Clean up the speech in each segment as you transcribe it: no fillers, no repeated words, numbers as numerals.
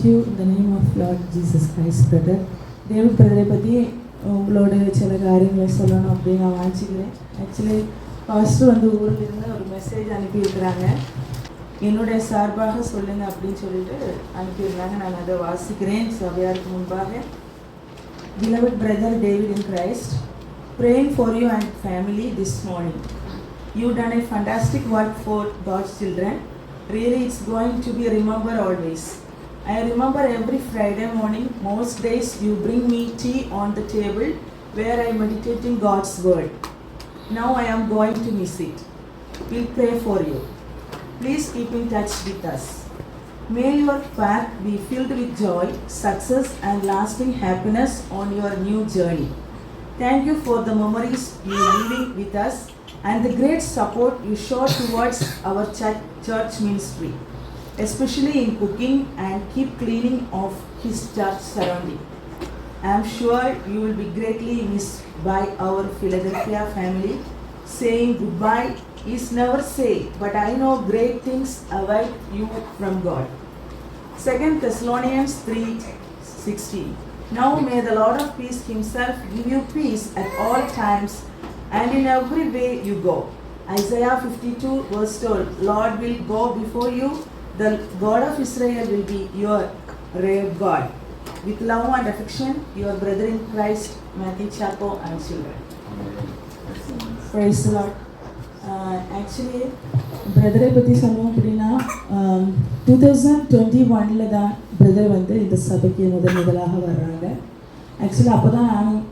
you in the name of Lord Jesus Christ, brother. David பிரதரை பற்றி உங்களோட சில காரியங்களை சொல்லணும் அப்படின்னு நான் வாங்கிக்கிறேன். ஆக்சுவலி பாஸ்டர் வந்து ஊரில் இருந்து ஒரு மெசேஜ் அனுப்பியிருக்கிறாங்க, என்னுடைய சார்பாக சொல்லுங்கள் அப்படின்னு சொல்லிட்டு அனுப்பியிருந்தாங்க. நான் அதை வாசிக்கிறேன் சபையாருக்கு முன்பாக. Beloved brother David in Christ, praying for you and family this morning. You've done a fantastic work for God's children. Really, it's going to be remembered always. I remember every Friday morning, most days you bring me tea on the table where I meditate in God's word. Now I am going to miss it. We'll pray for you. Please keep in touch with us. May your path be filled with joy, success and lasting happiness on your new journey. Thank you for the memories you are living with us and the great support you show towards our church ministry, especially in cooking and keep cleaning of his church surrounding. I am sure you will be greatly missed by our Philadelphia family. Saying goodbye is never said, but I know great things await you from God. 2 Thessalonians 3:16. Now may the Lord of peace himself give you peace at all times and in every way you go. Isaiah 52 verse 12. Lord will go before you. The God of Israel will be your rear guard. With love and affection, your brother in Christ, Matthew Chapo and children. Praise the Lord. Actually, பிரதரை பற்றி சொல்லணும் அப்படின்னா 2021 தான் brother வந்து இந்த சபைக்கு முதலாக வர்றாங்க. Actually அப்போ தான் நானும்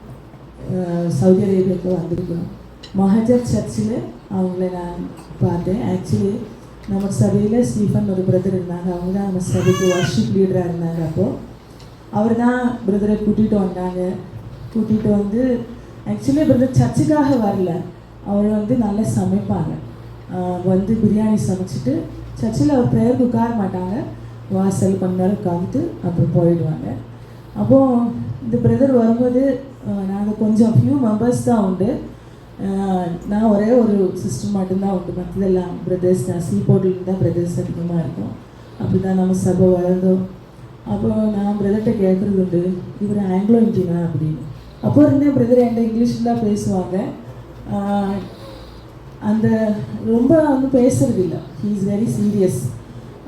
சவுதி அரேபியாவுக்கு வந்திருக்கணும். மஹஜர் சர்ச்சில் அவங்கள நான் பார்த்தேன். ஆக்சுவலி நம்ம சபையில் ஸ்டீஃபன் ஒரு பிரதர் இருந்தாங்க, அவங்க தான் நம்ம சபைக்கு வர்ஷிப் லீடராக இருந்தாங்க. அப்போது அவர் தான் பிரதரை கூட்டிகிட்டு வந்தாங்க. கூட்டிகிட்டு வந்து ஆக்சுவலி பிரதர் சர்ச்சுக்காக வரல, அவர் வந்து நல்லா சமைப்பாங்க. வந்து பிரியாணி சமைச்சிட்டு சர்ச்சில் அவர் ப்ரேயருக்கு உட்கார மாட்டாங்க, வாசல் கொஞ்ச நேரம் உட்காந்துட்டு அப்புறம் போயிடுவாங்க. அப்போது இந்த பிரதர் வரும்போது நாங்கள் கொஞ்சம் ஃபியூ மெம்பர்ஸ் தான் உண்டு. நான் ஒரே ஒரு சிஸ்டர் மட்டும்தான் உண்டு, மற்றதெல்லாம் பிரதர்ஸ் தான். சீபோர்ட்லேருந்து தான் பிரதர்ஸ் அதிகமாக இருக்கும். அப்படி தான் நம்ம சபை வளர்ந்தோம். அப்போ நான் பிரதர்கிட்ட கேட்குறது உண்டு, இவர் ஆங்கிலோ இண்டியனா அப்படின்னு. அப்போ இருந்தேன் பிரதர் என்கிட்ட இங்கிலீஷில் தான் பேசுவாங்க. அந்த ரொம்ப வந்து பேசுறது இல்லை, ஹீ இஸ் வெரி சீரியஸ்.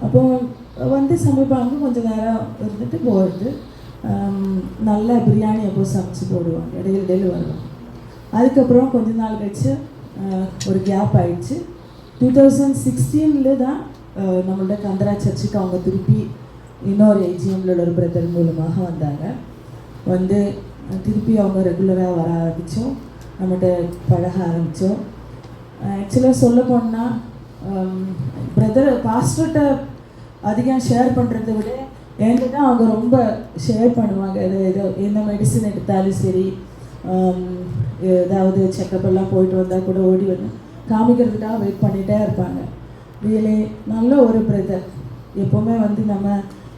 அப்போது வந்து சமைப்பாங்க, கொஞ்சம் நேரம் இருந்துட்டு போகிறது. நல்ல பிரியாணி அப்போ சமைச்சு போடுவாங்க, இடையில வருவாங்க. அதுக்கப்புறம் கொஞ்ச நாள் கழிச்சு ஒரு கேப் ஆயிடுச்சு. 2016 தான் நம்மளோட கந்தரா சர்ச்சுக்கு அவங்க திருப்பி இன்னொரு ஏஜிஎம்ல ஒரு பிரதர் மூலமாக வந்தாங்க. வந்து திருப்பி அவங்க ரெகுலராக வர ஆரம்பித்தோம், நம்மகிட்ட பழக ஆரம்பித்தோம். ஆக்சுவலாக சொல்ல போனால் பிரதர் பாஸ்டர்கிட்ட அதிகம் ஷேர் பண்ணுறதை விட என்கிட்ட அவங்க ரொம்ப ஷேர் பண்ணுவாங்க. ஏதோ எந்த மெடிசன் எடுத்தாலும் சரி, ஏதாவது செக்கப் போயிட்டு வந்தால் கூட ஓடி வந்து காமிக்கிறதுக்காக வெயிட் பண்ணிகிட்டே இருப்பாங்க. ரியலி நல்ல ஒரு பிரதர். எப்போவுமே வந்து நம்ம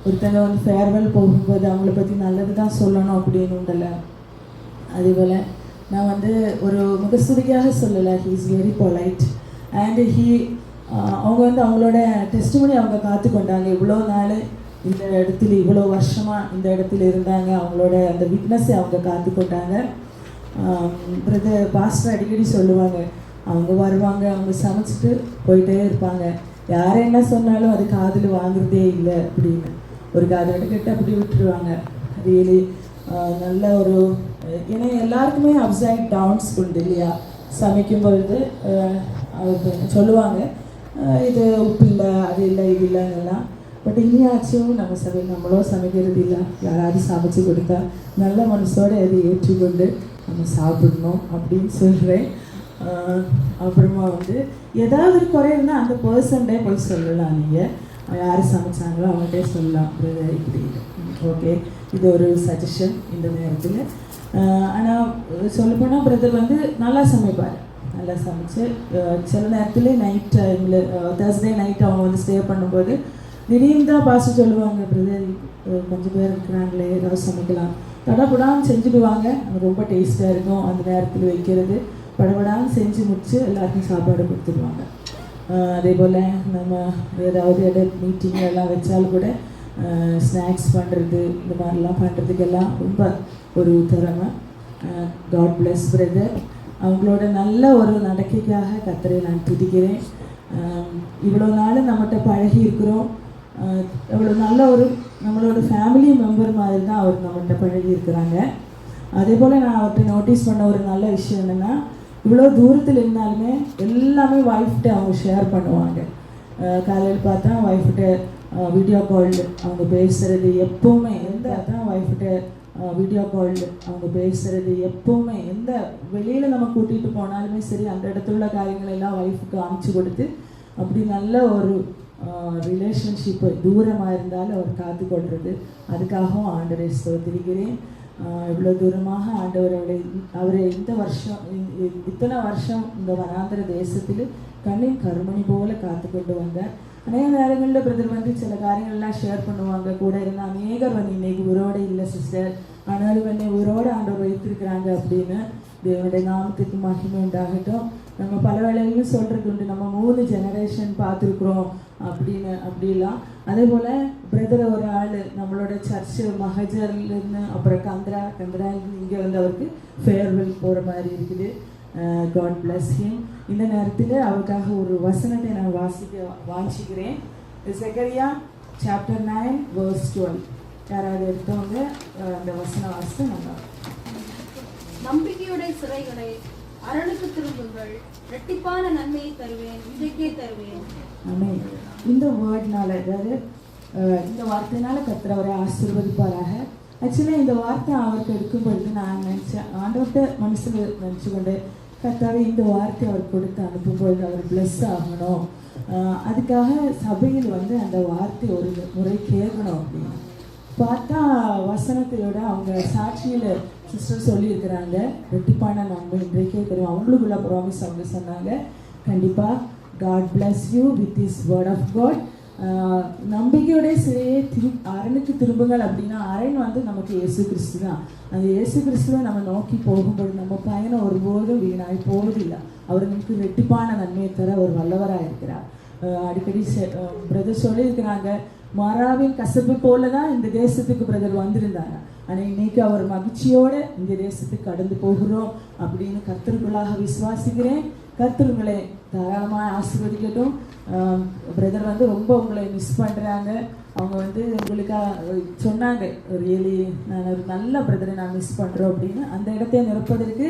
ஒருத்தங்க வந்து ஃபேர்வெல் போகும்போது அவங்கள பற்றி நல்லது தான் சொல்லணும் அப்படின்னு உண்டல. அதேபோல் நான் வந்து ஒரு முகஸ்துதிக்காக சொல்லலை, he is very polite and அவங்க வந்து அவங்களோட டெஸ்டிமனி அவங்க காத்து கொண்டாங்க. இவ்வளோ நாள் இந்த இடத்துல, இவ்வளோ வருஷமாக இந்த இடத்துல இருந்தாங்க, அவங்களோட அந்த விட்னஸை அவங்க காத்து கொண்டாங்க. பிரதர் பாஸ்டர் அடிக்கடி சொல்லுவாங்க, அவங்க வருவாங்க, அவங்க சமைச்சிட்டு போயிட்டே இருப்பாங்க, யாரை என்ன சொன்னாலும் அது காதில் வாங்குறதே இல்லை அப்படின்னு. ஒரு காதோட கிட்ட அப்படி விட்டுருவாங்க. ரியலி நல்ல ஒரு, ஏன்னா எல்லாருக்குமே அப்சைட் டவுன்ஸ் உண்டு இல்லையா. சமைக்கும் பொழுது சொல்லுவாங்க, இது உப்பு இல்லை, அது இல்லை, இது இல்லைன்னெல்லாம். பட் இனியாச்சும் நம்ம நம்மளோ சமைக்கிறது இல்லை, யாராவது சமைச்சு கொடுத்தா நல்ல மனசோடு அதை ஏற்றுக்கொண்டு நம்ம சாப்பிடணும் அப்படின்னு சொல்கிறேன். அப்புறமா வந்து ஏதாவது ஒரு குறை இருந்தால் அந்த பர்சன்டே போய் சொல்லலாம். நீங்கள் யார் சமைச்சாங்களோ அவங்கள்டே சொல்லலாம், இப்படி ஓகே. இது ஒரு சஜஷன் இந்த நேரத்தில். ஆனால் சொல்லப்போனால் பிரதர் வந்து நல்லா சமைப்பார், நல்லா சமைச்சு சில நேரத்தில் நைட் டைமில் தேர்ஸ்டே நைட் அவங்க வந்து ஸ்டே பண்ணும்போது திடீர்னு தான் பாஸ்டர் சொல்லுவாங்க, பிரதர் கொஞ்சம் பேர் இருக்கிறாங்களே ஏதாவது சமைக்கலாம், தடப்படாமல் செஞ்சுடுவாங்க. ரொம்ப டேஸ்ட்டாக இருக்கும். அந்த நேரத்தில் வைக்கிறது படபடாமல் செஞ்சு முடித்து எல்லாருக்கும் சாப்பாடு கொடுத்துடுவாங்க. அதே போல் நம்ம ஏதாவது மீட்டிங்கெல்லாம் வச்சாலும் கூட ஸ்நாக்ஸ் பண்ணுறது இந்த மாதிரிலாம் பண்ணுறதுக்கெல்லாம் ரொம்ப ஒரு திறமை. God bless brother. அவங்களோட நல்ல ஒரு நடக்கைக்காக கர்த்தரை நான் துதிக்கிறேன். இவ்வளோ நாள் நம்மகிட்ட பழகி இருக்கிறோம். அவ்வளோ நல்ல ஒரு நம்மளோட ஃபேமிலி மெம்பர் மாதிரி தான் அவர் நம்மகிட்ட பழகி இருக்கிறாங்க. அதே போல் நான் அவர்கிட்ட நோட்டீஸ் பண்ண ஒரு நல்ல விஷயம் என்னென்னா, இவ்வளோ தூரத்தில் இருந்தாலுமே எல்லாமே ஒய்ஃப்கிட்ட அவங்க ஷேர் பண்ணுவாங்க. காலையில் பார்த்தா ஒய்ஃப்கிட்ட வீடியோ கால் அவங்க பேசுகிறது எப்போவுமே, ஒய்ஃப்கிட்ட வீடியோ கால் அவங்க பேசுகிறது எப்போவுமே, எந்த வெளியில் நம்ம கூட்டிகிட்டு போனாலுமே சரி, அந்த இடத்துல உள்ள காரியங்களெல்லாம் ஒய்ஃபுக்கு அமைச்சு கொடுத்து அப்படி நல்ல ஒரு ரிலேஷன்ஷிப்பு தூரமாக இருந்தாலும் அவர் காத்துக்கொள்வது. அதுக்காகவும் ஆண்டவரை ஸ்தோத்திரிக்கிறேன். இவ்வளோ தூரமாக ஆண்டவர் அவரை இந்த வருஷம் இத்தனை வருஷம் இந்த வனாந்திர தேசத்தில் கண்ணின் கருமணி போல காத்து கொண்டு வந்தார். அநேக நேரங்களில் பிரதர் வந்து சில காரியங்கள்லாம் ஷேர் பண்ணுவாங்க. கூட இருந்த அநேகர் வந்து இன்னைக்கு உயிரோடு இல்லை சிஸ்டர், ஆனாலும் என்னை உயிரோடு ஆண்டவர் வைத்திருக்கிறாங்க அப்படின்னு. தேவனுடைய நாமத்துக்கு மகிமை உண்டாகட்டும். நம்ம பல வேளையிலும் சொல்கிறது உண்டு, நம்ம 3 ஜெனரேஷன் பார்த்துருக்குறோம் அப்படின்னு அப்படிலாம். அதே போல் பிரதர் ஒரு ஆள் நம்மளோட சர்ச்சு மகஜர்லேருந்து அப்புறம் கந்திராலேருந்து இங்கே வந்து அவருக்கு ஃபேர்வெல் போகிற மாதிரி இருக்குது. God bless him. இந்த நேரத்தில் அவருக்காக ஒரு வசனத்தை நான் வாசிக்கிறேன். Zechariah chapter 9 verse 12. யாராவது எடுத்தவங்க அந்த வசனம் வாசித்து நல்லா. நம்பிக்கையுடைய சிறைகளை அரணுக்கு திரும்புங்கள், இரட்டிப்பான நன்மையை தருவேன், இன்றைக்கே தருவேன். ஆமென். இந்த வேர்ட்னால, அதாவது இந்த வார்த்தையினால கர்த்தர் அவரை ஆசீர்வதிப்பாராக. ஆக்சுவலாக இந்த வார்த்தை அவருக்கு எடுக்கும் பொழுது நான் நினச்சேன், ஆண்டவர்கிட்ட மனசில் நினச்சி கொண்டு கர்த்தாவே இந்த வார்த்தை அவர் கொடுத்து அனுப்பும்பொழுது அவர் பிளஸ் ஆகணும், அதுக்காக சபையில் வந்து அந்த வார்த்தை ஒரு முறை கேட்கணும் அப்படின்னு பார்த்தா வசனத்தையோட அவங்க சாட்சியில் சிஸ்டர் சொல்லியிருக்கிறாங்க, ரெட்டிப்பான நன்மை இன்றைக்கே தெரியும். அவங்களுக்குள்ள ப்ராமிஸ் அவங்க சொன்னாங்க, கண்டிப்பாக God bless you with this word of God. நம்பிக்கையோடைய சிறையை அரணுக்கு திரும்புங்கள் அப்படின்னா, அரண் வந்து நமக்கு இயேசு கிறிஸ்து தான். அந்த இயேசு கிறிஸ்துவை நம்ம நோக்கி போகும்போது நம்ம பயணம் ஒருபோதும் வீணாய் போவதில்லை. அவர் நமக்கு ரெட்டிப்பான நன்மையை தர ஒரு வல்லவராக இருக்கிறார். அடிக்கடி பிரதர் சொல்லியிருக்கிறாங்க, மாறாவின் கசப்பு போல தான் இந்த தேசத்துக்கு பிரதர் வந்திருந்தாங்க. ஆனால் இன்னைக்கு அவர் மகிழ்ச்சியோடு இந்த தேசத்துக்கு கடந்து போகிறோம் அப்படின்னு கர்த்தருக்குள்ளாக விசுவாசிக்கிறேன். கர்த்தருங்களை தாராளமாக ஆசீர்வதிக்கட்டும். பிரதர் வந்து ரொம்ப உங்களை மிஸ் பண்ணுறாங்க. அவங்க வந்து உங்களுக்காக சொன்னாங்க, ரியலி நான் ஒரு நல்ல பிரதரை நான் மிஸ் பண்ணுறோம் அப்படின்னு. அந்த இடத்தை நிரப்பதற்கு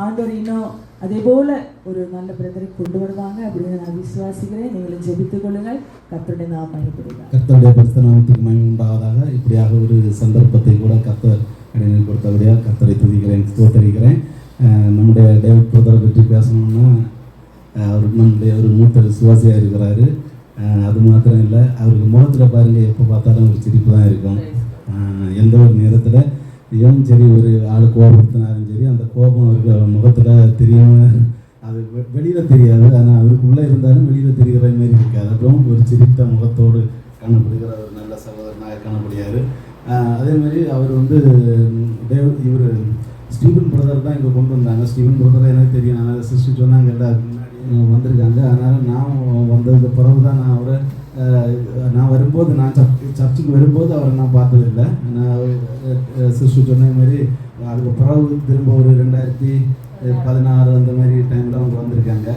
ஆண்டவர் இன்னும் அதே போல் ஒரு நல்ல பிரதரை கொண்டு வருவாங்க அப்படின்னு நான் விசுவாசிக்கிறேன். நீங்களும் ஜெபித்துக் கொள்ளுங்கள். கர்த்தருடைய நாமம் மகிமைப்படுவதாக. கர்த்தருடைய பரிசுத்த நாமத்துக்கு மகிமை உண்டாவதாக. இப்படியாக ஒரு சந்தர்ப்பத்தை கூட கர்த்தர் இடையில் கொடுத்தபடியாக கர்த்தரை துதிக்கிறேன், ஸ்தோத்திரிக்கிறேன். நம்முடைய டேவிட் பிரதரை பற்றி பேசணும்னா, அவர் நம்முடைய ஒரு மூத்த விசுவாசியாக இருக்கிறாரு. அது மாத்திரம் இல்லை, அவருக்கு முகத்தில் பாருங்கள், எப்போ பார்த்தாலும் ஒரு சிரிப்பு தான் இருக்கும். எந்த ஒரு நேரத்தில் ஏன் சரி ஒரு ஆள் கோபப்படுத்தினாலும் சரி, அந்த கோபம் அவருக்கு முகத்தில் தெரியாமல், அது வெளியில் தெரியாது, ஆனால் அவருக்குள்ளே இருந்தாலும் வெளியில் தெரிகிற மாதிரி இருக்காது. அப்புறம் ஒரு சிரித்த முகத்தோடு காணப்படுகிற ஒரு நல்ல சகோதரனாக காணப்படுகிறார். அதேமாதிரி அவர் வந்து இவர் ஸ்டீவன் பிரதர் தான் இங்கே கொண்டு வந்தாங்க. ஸ்டீவன் பிரதர் எனக்கு தெரியும், அதனால் சிஸ்டர் சொன்னாங்க எல்லாருக்கு முன்னாடி வந்திருக்காங்க. அதனால் நான் வந்ததுக்கு பிறகு தான் நான் வரும்போது, நான் சர்ச்சுக்கு வரும்போது அவரை நான் பார்த்ததில்லை. நான் சிஸ்டர் சொன்ன மாதிரி அதுக்கு பிறகு திரும்ப ஒரு 2016 அந்த மாதிரி டைமில் அவங்க வந்திருக்காங்க.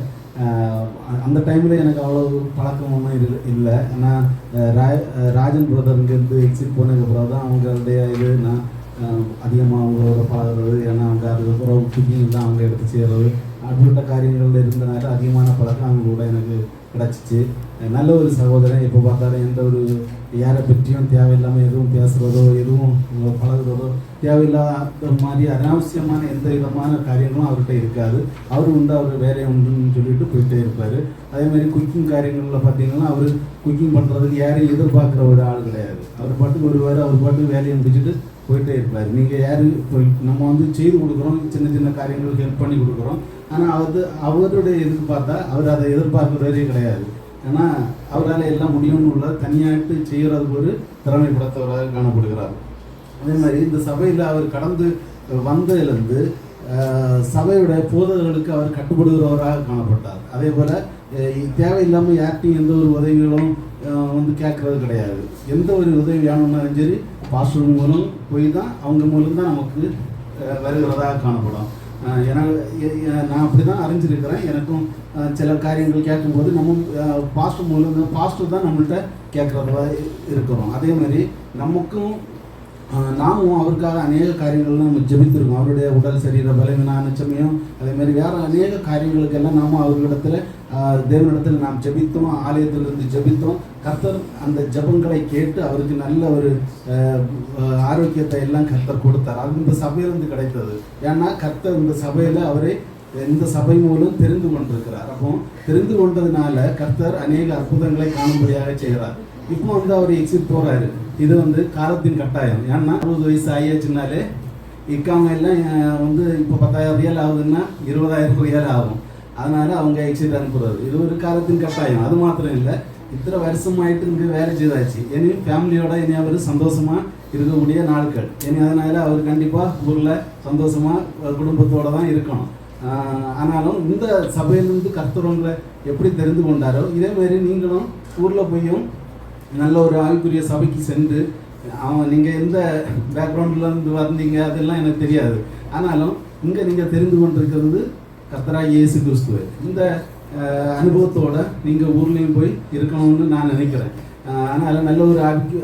அந்த டைமில் எனக்கு அவ்வளோ பழக்கம் ஒன்றும் இல்லை. ஆனால் ராஜன் பிரதர் இங்கேருந்து எக்ஸிட் போனதுக்கு பிறகு தான் அவங்களுடைய இது நான் அதிகமாக அவங்களோட பழகிறது. ஏன்னா அவங்க அதுக்கப்புறம் குக்கிங் தான் அவங்க எடுத்து செய்கிறது, அப்படிப்பட்ட காரியங்கள் இருந்தனால அதிகமான பழக்கம் அவங்களோட எனக்கு கிடச்சிச்சு. நல்ல ஒரு சகோதரன். எப்போ பார்த்தாலும் எந்த ஒரு யாரை பற்றியும் தேவையில்லாமல் எதுவும் பேசுகிறதோ எதுவும் பழகுறதோ தேவையில்லாத மாதிரி அனாவசியமான எந்த விதமான காரியங்களும் அவர்கிட்ட இருக்காது. அவர் உண்டு, அவர் வேலையை உண்டுன்னு சொல்லிட்டு போயிட்டே இருப்பார். அதேமாதிரி குக்கிங் காரியங்களில் பார்த்தீங்கன்னா அவர் குக்கிங் பண்ணுறதுக்கு யாரையும் எதிர்பார்க்குற ஒரு ஆள் கிடையாது. அவர் பாட்டுக்கு வருவார், அவர் பாட்டுக்கு வேலையை முடிச்சுட்டு போயிட்டே இருப்பார். நீங்கள் யார் நம்ம வந்து செய்து கொடுக்குறோம், சின்ன சின்ன காரியங்களுக்கு ஹெல்ப் பண்ணி கொடுக்குறோம். ஆனால் அவருடைய இதுக்கு பார்த்தா அவர் அதை எதிர்பார்க்குறதே கிடையாது. ஏன்னா அவரால் எல்லாம் முடியும்னு உள்ள தனியாட்டு செய்கிறதுக்கு ஒரு திறமைப்படுத்தவராக காணப்படுகிறார். அதே மாதிரி இந்த சபையில் அவர் கடந்து வந்ததிலிருந்து சபையுடைய போதகர்களுக்கு அவர் கட்டுப்படுகிறவராக காணப்பட்டார். அதே போல் தேவையில்லாமல் யார்ட்டையும் எந்த ஒரு உதவிகளும் வந்து கேட்குறது கிடையாது. எந்த ஒரு உதவி வேணும்னாலும் சரி பாஸ்டர் மூலம் போய் தான் அவங்க மூலம் தான் நமக்கு வருகிறதாக காணப்படும். ஏன்னா நான் அப்படி தான் அறிஞ்சிருக்கிறேன். எனக்கும் சில காரியங்கள் கேட்கும்போது நம்ம பாஸ்டர் மூலம் பாஸ்டர் தான் நம்மள்கிட்ட கேட்குறதா இருக்கிறோம். அதே மாதிரி நமக்கும் நாமும் அவருக்காக அநேக காரியங்கள்லாம் நம்ம ஜெபித்திருக்கோம். அவருடைய உடல் சரீர பலவீனான சமயம் அதே மாதிரி வேறு அநேக காரியங்களுக்கெல்லாம் நாம அவர்களிடத்தில் தேவனிடத்தில் நாம் ஜெபித்தோம், ஆலயத்திலிருந்து ஜெபித்தோம். கர்த்தர் அந்த ஜெபங்களை கேட்டு அவருக்கு நல்ல ஒரு ஆரோக்கியத்தை எல்லாம் கர்த்தர் கொடுத்தார். அது இந்த சபையிலிருந்து கிடைத்தது. ஏன்னா கர்த்தர் இந்த சபையில் அவரை இந்த சபை மூலம் தெரிந்து கொண்டிருக்கிறார். அப்போ தெரிந்து கொண்டதுனால கர்த்தர் அநேக அற்புதங்களை காணும்படியாக செய்கிறார். இப்போ வந்து அவர் எக்ஸிட் போகிறாரு. இது வந்து காலத்தின் கட்டாயம். ஏன்னா 60 வயசு ஆகியாச்சுனாலே எல்லாம் வந்து இப்போ 10,000 ரியால் ஆகுதுன்னா 20,000 ரியால் ஆகும். அதனால அவங்க எக்ஸிட் அனுப்புறது இது ஒரு காலத்தின் கட்டாயம். அது மாத்திரம் இல்லை, இத்தனை வருஷமாயிட்டு இங்கே வேலை செய்தாச்சு. இனி ஃபேமிலியோட இனி அவர் சந்தோஷமாக இருக்கக்கூடிய நாட்கள். இனி அதனால அவர் கண்டிப்பாக ஊரில் சந்தோஷமாக குடும்பத்தோடு தான் இருக்கணும். ஆனாலும் இந்த சபையிலிருந்து கர்த்தரவங்களை எப்படி தெரிந்து கொண்டாரோ இதே மாதிரி நீங்களும் ஊரில் போயும் நல்ல ஒரு ஆவிக்குரிய சபைக்கு சென்று நீங்கள் எந்த பேக்ரவுண்ட்லேருந்து வந்தீங்க அதெல்லாம் எனக்கு தெரியாது. ஆனாலும் இங்கே நீங்கள் தெரிந்து கொண்டிருக்கிறது கர்த்தராகிய இயேசு கிறிஸ்துவை. இந்த அனுபவத்தோடு நீங்கள் ஊர்லேயும் போய் இருக்கணும்னு நான் நினைக்கிறேன். அதனால் நல்ல ஒரு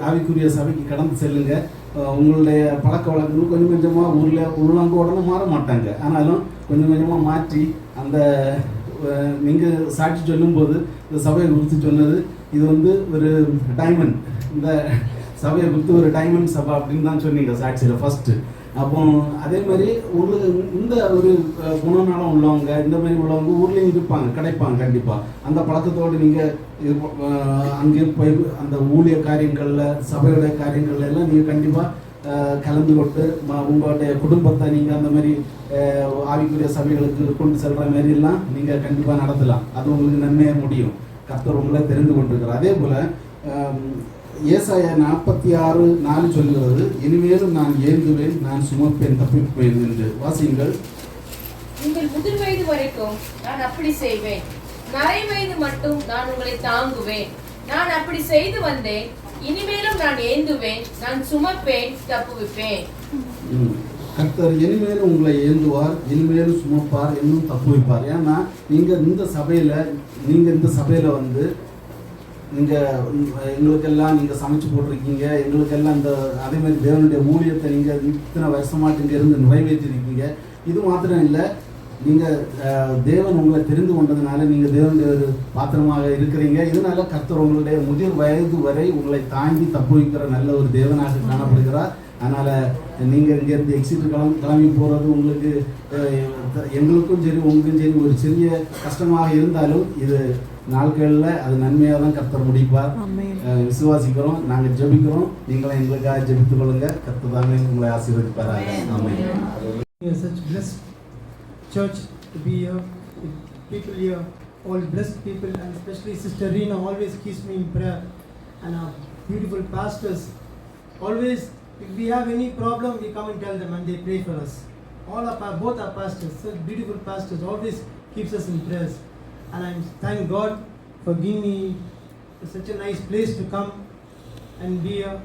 ஆவிக்குரிய சபைக்கு கடந்து செல்லுங்க. உங்களுடைய பழக்க வழக்கங்கள் கொஞ்சம் கொஞ்சமாக ஊரில் உள்ளவங்க உடனே மாற மாட்டாங்க. ஆனாலும் கொஞ்சம் கொஞ்சமாக மாற்றி அந்த நீங்கள் சாட்சி சொல்லும்போது இந்த சபையை குறித்து சொன்னது இது வந்து ஒரு டைமண்ட், இந்த சபையை குறித்து ஒரு டைமண்ட் சபை அப்படின்னு தான் சொன்னீங்க சாட்சியில் ஃபஸ்ட்டு. அப்போ அதே மாதிரி உங்களுக்கு இந்த ஒரு குணநலம் உள்ளவங்க இந்த மாதிரி உள்ளவங்க ஊர்லேயும் இருப்பாங்க, கிடைப்பாங்க கண்டிப்பாக. அந்த பழக்கத்தோடு நீங்கள் அங்கே போய் அந்த ஊழிய காரியங்களில் சபையோடைய காரியங்கள்ல எல்லாம் நீங்கள் கண்டிப்பாக கலந்து கொண்டு உங்களுடைய குடும்பத்தை நீங்கள் அந்த மாதிரி ஆவிக்குரிய சபைகளுக்கு கொண்டு செல்கிற மாதிரிலாம் நீங்கள் கண்டிப்பாக நடத்தலாம். அது உங்களுக்கு நன்மையாக முடியும். கர்த்தர் உங்களை தெரிந்து கொண்டிருக்கிறார். அதே போல் ஏசாயா 46:4 சொல்கிறது, இனிமேலும் நான் ஏங்குவேன், நான் சுமப்பேன், தப்பிப்பேன் என்று. வாசியுங்கள். உங்கள் முதிர் வயது வரைக்கும் நான் அப்படி செய்வேன், நரை வயது மட்டும் நான் உங்களை தாங்குவேன். நான் அப்படி செய்து வந்தேன், இனிமேலும் நான் ஏந்துவேன், நான் சுமப்பேன், தப்புவிப்பேன். கர்த்தர் இனிமேலும் உங்களை ஏந்துவார், இனிமேலும் சுமப்பார், இன்னும் தப்புவிப்பார். ஏன்னா நீங்கள் இந்த சபையில் வந்து நீங்கள் எங்களுக்கெல்லாம் நீங்கள் சமைச்சு போட்டிருக்கீங்க, எங்களுக்கெல்லாம் இந்த அதே மாதிரி தேவனுடைய ஊழியத்தை நீங்கள் இத்தனை வருஷமாட்டு இங்கே இருந்து நிறைவேற்றிருக்கீங்க. இது மாத்திரம் இல்லை, நீங்கள் தேவன் உங்களை தெரிந்து கொண்டதுனால நீங்கள் தேவனுடைய ஒரு பாத்திரமாக இருக்கிறீங்க. இதனால கர்த்தர் உங்களுடைய முதிர் வயது வரை உங்களை தாங்கி தப்பு வைக்கிற நல்ல ஒரு தேவனாக காணப்படுகிறார். அதனால் நீங்கள் இங்கேருந்து எக்ஸிட் கிளம்பி போகிறது உங்களுக்கு எங்களுக்கும் சரி உங்களுக்கும் சரி ஒரு சிறிய கஷ்டமாக இருந்தாலும் இது நாட்களில் அது நன்மையாக தான் கர்த்தர் முடிப்பார். விசுவாசிக்கிறோம், நாங்கள் ஜெபிக்கிறோம், நீங்களும் எங்களுக்காக ஜெபித்துக் கொள்ளுங்க. கர்த்தர் தானே உங்களை ஆசீர்வதிப்பாராக. ஆமென். Such blessed church to be here, with people here, all blessed people, and especially Sister Reena always keeps me in prayer, and our beautiful pastors always, if we have any problem, we come and tell them and they pray for us. Both our pastors, such beautiful pastors, always keeps us in prayers. And I thank God for giving me such a nice place to come and be here.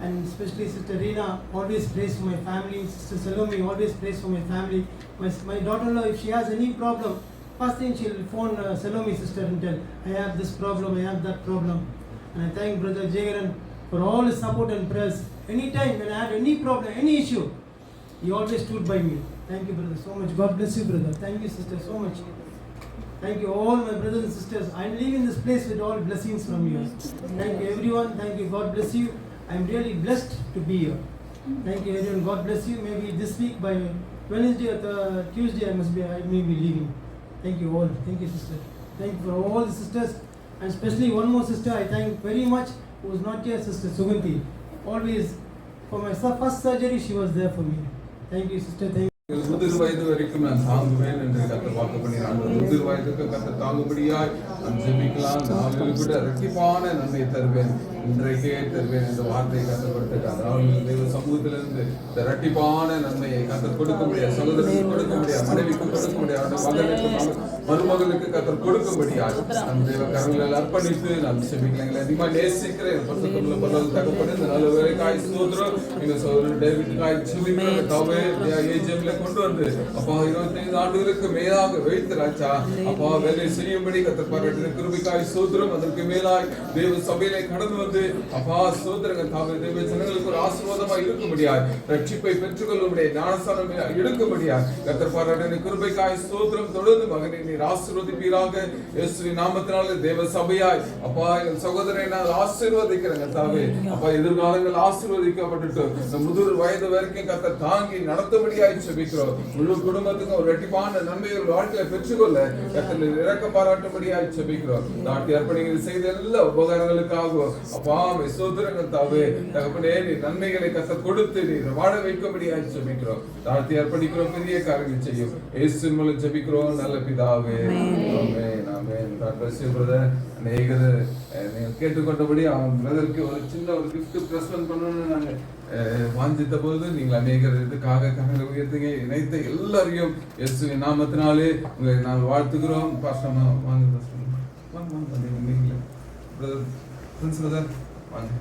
And especially Sister Reena always prays for my family. Sister Salome always prays for my family. My daughter-in-law, if she has any problem, first thing she'll phone Salome sister and tell, I have this problem, I have that problem. And I thank Brother Jagaran for all his support and prayers. Anytime when I had any problem, any issue, he always stood by me. Thank you, brother, so much. God bless you, brother. Thank you, sister, so much. Thank you, all my brothers and sisters. I am leaving this place with all blessings from you. Thank you, everyone. Thank you. God bless you. I am really blessed to be here. Thank you, everyone. God bless you. Maybe this week by Wednesday or Tuesday I may be leaving. Thank you all. Thank you, sister. Thank you for all the sisters, and especially one more sister I thank very much, who is not here, Sister Suganti. Always, for my first surgery, she was there for me. Thank you, sister. Thank you. முதிர் வயது வரைக்கும் நான் தாங்குவேன் என்று கர்த்தர் வாக்கு பண்ணினார். முதிர் வயதுக்கு கர்த்தர் தாங்கும்படியாய் நாம் ஜெபிக்கலாம். நாளில் கூட இரட்டிப்பான நன்மை தருவேன், இன்றைக்கே தருவேன் என்ற வார்த்தையை கர்த்தர் கொடுத்துட்டார். நாளில் தேவ சமூகத்திலிருந்து இந்த இரட்டிப்பான நன்மையை கர்த்தர் கொடுக்க முடியாது, சகோதரனுக்கு கொடுக்க முடியாது, மனைவிக்கு கொடுக்க முடியாது, மகனுக்கு மருமகளுக்கு கர்த்தர் கொடுக்கும்படியாய் நம் தேவ கரங்களில் அர்ப்பணித்து நாம் ஜெபிக்கலாம். அதிகமாக நேசிக்கிறேன் பரிசுத்தமுள்ள பரலோக தகப்பனே, இந்த நல்ல வேலைக்காய் ஸ்தோத்திரம். எங்க சகோதரன் டேவிட்காய் ஜெபிக்கிறேன். தாவே ஏஜெம்ல கொண்டு வந்து அப்பா 25 ஆண்டுகளுக்கு மேலாக வைத்து ராஜா அப்பா வேலை செய்யும்படி கர்த்தர் பாராட்டின கிருபைக்காய் ஸ்தோத்திரம். அதற்கு மேலாய் தேவ சபையிலே கடந்து வந்து அப்பா ஸ்தோத்திரங்கள் தாவே தேவ ஜனங்களுக்கு ஒரு ஆசீர்வாதமாய் இருக்கும்படியாய் ரட்சிப்பை பெற்றுக்கொள்ளும்படியாய் ஞானஸ்நானம் எடுக்கும்படியாய் கர்த்தர் பாராட்டின கிருபைக்காய் ஸ்தோத்திரம். தொடர்ந்து மகனை நீர் ஆசீர்வதிப்பீராக இயேசுவின் நாமத்தினாலே. தேவ சபையாய் அப்பா எங்கள் சகோதரனை நான் ஆசீர்வதிக்கிறேன் தாவே அப்பா எதிர்காலங்கள் ஆசீர்வதிக்கப்பட்டு இந்த முதிர் வயது வரைக்கும் கர்த்தர் தாங்கி நடத்தும்படியாய் ஜெபிக்கிறோம். முழு குடும்பத்துக்கும் ஒரு இரட்டிப்பான நன்மைகள் வாழ்க்கையை பெற்றுக்கொள்ள கர்த்தர் இரக்க பாராட்டும்படியாய் ஜெபிக்கிறோம். நாட்டி அர்ப்பணிகள் செய்த எல்லா உபகாரங்களுக்காகவும் அப்பா ஸ்தோத்திரங்கள் தாவே தகப்பனே நீர் நன்மைகளை கர்த்தர் கொடுத்து நீர் வாழ வைக்கும்படியாய் ஜெபிக்கிறோம். நாட்டி அர்ப்பணிக்கிறோம், பெரிய காரியங்கள் செய்யும் இயேசுவின் மூலம் ஜெபிக்கிறோம் நல்ல பிதாவே. ஆமென் ஆமென். God bless you brother. அநேகர் நீங்கள் கேட்டுக்கொண்டபடி அவன் பிரதருக்கு ஒரு சின்ன ஒரு gift பிரசன்ட் பண்ணணும்னு நாங்கள் வாஞ்சித்த போது நீங்கள் அநேகர் இதுக்காக கரங்களை உயர்த்துங்க. இணைத்த எல்லாரையும் இயேசுவின் நாமத்தினாலே உங்களை நாங்கள் வாழ்த்துக்கிறோம். பாஸ்டர் வாங்க, நீங்களே பிரதர் வாங்க.